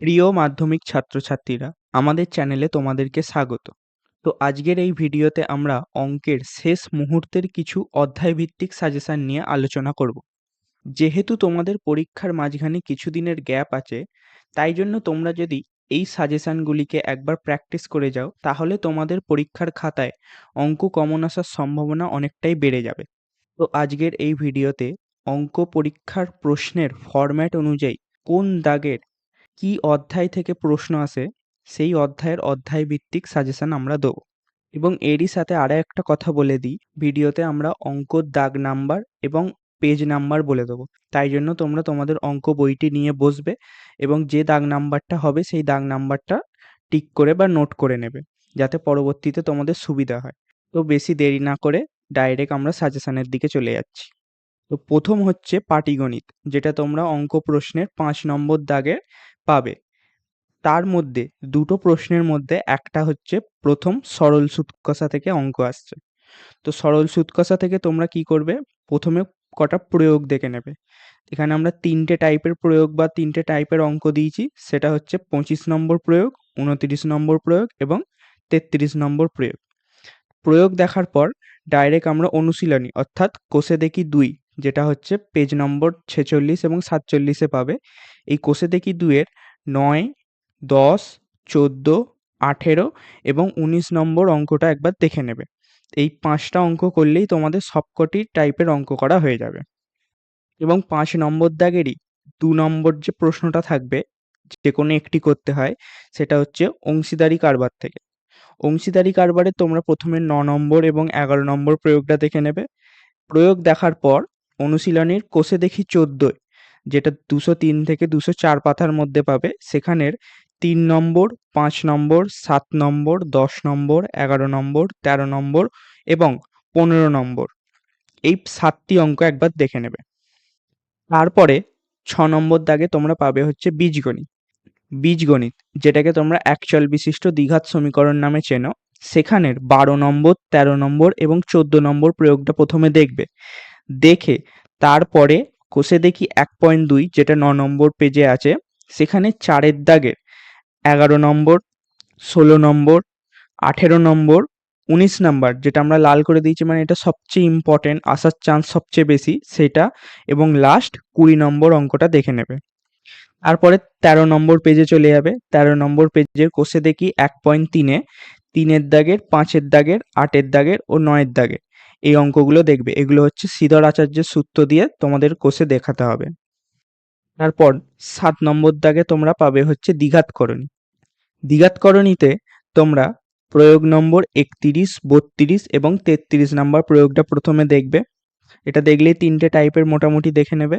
প্রিয় মাধ্যমিক ছাত্রছাত্রীরা, আমাদের চ্যানেলে তোমাদেরকে স্বাগত। তো আজকের এই ভিডিওতে আমরা অঙ্কের শেষ মুহূর্তের কিছু অধ্যায়ভিত্তিক সাজেশন নিয়ে আলোচনা করব। যেহেতু তোমাদের পরীক্ষার মাঝখানে কিছুদিনের গ্যাপ আছে, তাই জন্য তোমরা যদি এই সাজেশনগুলিকে একবার প্র্যাকটিস করে যাও, তাহলে তোমাদের পরীক্ষার খাতায় অঙ্ক কমন আসার সম্ভাবনা অনেকটাই বেড়ে যাবে। তো আজকের এই ভিডিওতে অঙ্ক পরীক্ষার প্রশ্নের ফরম্যাট অনুযায়ী কোন দাগের কি অধ্যায় থেকে প্রশ্ন আসে সেই অধ্যায়ের অধ্যায়ভিত্তিক সাজেশন আমরা দেবো। এবং এরই সাথে আরও একটা কথা বলে দিই, ভিডিওতে আমরা অঙ্কর দাগ নাম্বার এবং পেজ নাম্বার বলে দেবো। তাই জন্য তোমরা তোমাদের অঙ্ক বইটি নিয়ে বসবে এবং যে দাগ নাম্বারটা হবে সেই দাগ নাম্বারটা টিক করে বা নোট করে নেবে, যাতে পরবর্তীতে তোমাদের সুবিধা হয়। তো বেশি দেরি না করে ডাইরেক্ট আমরা সাজেশনের দিকে চলে যাচ্ছি। তো প্রথম হচ্ছে পাটিগণিত, যেটা তোমরা অঙ্ক প্রশ্নের 5 নম্বর দাগে পাবে। তার মধ্যে দুটো প্রশ্নের মধ্যে একটা হচ্ছে প্রথম সরল সুদ কষা থেকে অঙ্ক আসছে। তো সরল সুদ কষা থেকে তোমরা কি করবে, প্রথমে কটা প্রয়োগ দেখে নেবে। এখানে আমরা তিনটে টাইপের প্রয়োগ বা তিনটে টাইপের অঙ্ক দিয়েছি, সেটা হচ্ছে 25 নম্বর প্রয়োগ, 29 নম্বর প্রয়োগ এবং 33 নম্বর প্রয়োগ। প্রয়োগ দেখার পর ডাইরেক্ট আমরা অনুশীলনী অর্থাৎ কোষে দেখি 2, যেটা হচ্ছে পেজ নম্বর 46 এবং 47-এ পাবে। এই কোষে দেখি 2-এর 9, 10, 14, 18 এবং 19 নম্বর অঙ্কটা একবার দেখে নেবে। এই 5টা অঙ্ক করলেই তোমাদের সবকটি টাইপের অঙ্ক করা হয়ে যাবে। এবং 5 নম্বর দাগেরই 2 নম্বর যে প্রশ্নটা থাকবে, যে কোনো একটি করতে হয়, সেটা হচ্ছে অংশীদারি কারবার থেকে। অংশীদারি কারবারে তোমরা প্রথমে 9 নম্বর এবং 11 নম্বর প্রয়োগটা দেখে নেবে। প্রয়োগ দেখার পর অনুশীলনীর কোষে দেখি 14, যেটা 203 থেকে 204 পাতার মধ্যে পাবে, সেখানের 3 নম্বর, 5 নম্বর, 7 নম্বর, 10 নম্বর, 11 নম্বর, 13 নম্বর এবং 15 নম্বর, এই 7টি অঙ্ক একবার দেখে নেবে। তারপরে 6 নম্বর দাগে তোমরা পাবে হচ্ছে বীজগণিত। বীজগণিত, যেটাকে তোমরা একচল বিশিষ্ট দ্বিঘাত সমীকরণ নামে চেনো, সেখানের 12 নম্বর, 13 নম্বর এবং 14 নম্বর প্রয়োগটা প্রথমে দেখবে। দেখে তারপরে কোষে দেখি 1.2, যেটা 9 নম্বর পেজে আছে, সেখানে 4-এর দাগের 11 নম্বর, 16 নম্বর, 18 নম্বর, 19 নাম্বার, যেটা আমরা লাল করে দিয়েছি, মানে এটা সবচেয়ে ইম্পর্টেন্ট, আসার চান্স সবচেয়ে বেশি সেটা, এবং লাস্ট 20 নম্বর অঙ্কটা দেখে নেবে। তারপরে 13 নম্বর পেজে চলে যাবে। 13 নম্বর পেজের কোষে দেখি 1.3-এ 3-এর দাগের, 5-এর দাগের, 8-এর দাগের ও 9-এর দাগের এই অঙ্কগুলো দেখবে। এগুলো হচ্ছে শ্রীধর আচার্যের সূত্র দিয়ে তোমাদের কোষে দেখাতে হবে। তারপর 7 নম্বর দাগে তোমরা পাবে হচ্ছে দ্বিঘাতকরণী। দ্বিঘাতকরণীতে তোমরা প্রয়োগ নম্বর 31, 32 এবং 33 নম্বর প্রয়োগটা প্রথমে দেখবে। এটা দেখলেই 3টে টাইপের মোটামুটি দেখে নেবে।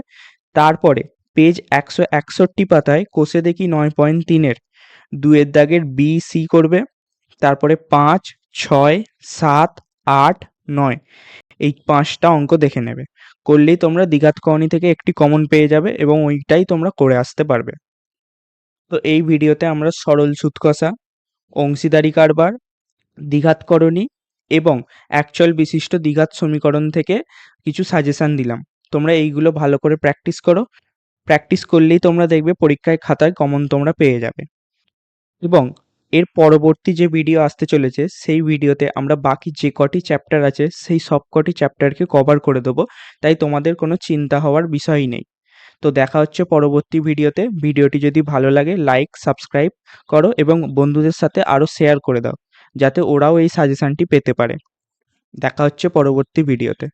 তারপরে পেজ 161 পাতায় কোষে দেখি 9.3-এর 2-এর দাগের বি সি করবে। তারপরে 5, 6, 7, 8, 9 এই 5টা অঙ্ক দেখে নেবে। করলেই তোমরা দ্বিঘাতকরণী থেকে একটি কমন পেয়ে যাবে এবং ওইটাই তোমরা করে আসতে পারবে। তো এই ভিডিওতে আমরা সরল সুদ কষা, অংশীদারি কারবার, দ্বিঘাতকরণী এবং একচল বিশিষ্ট দ্বিঘাত সমীকরণ থেকে কিছু সাজেশন দিলাম। তোমরা এইগুলো ভালো করে প্র্যাকটিস করো। প্র্যাকটিস করলেই তোমরা দেখবে পরীক্ষায় খাতায় কমন তোমরা পেয়ে যাবে। এবং এর পরবর্তী যে ভিডিও আসতে চলেছে, সেই ভিডিওতে আমরা বাকি যে কটি চ্যাপ্টার আছে সেই সব কটি চ্যাপ্টারকে কভার করে দেবো, তাই তোমাদের কোনো চিন্তা হওয়ার বিষয়ই নেই। তো দেখা হচ্ছে পরবর্তী ভিডিওতে। ভিডিওটি যদি ভালো লাগে লাইক, সাবস্ক্রাইব করো এবং বন্ধুদের সাথে আরও শেয়ার করে দাও, যাতে ওরাও এই সাজেশনটি পেতে পারে। দেখা হচ্ছে পরবর্তী ভিডিওতে।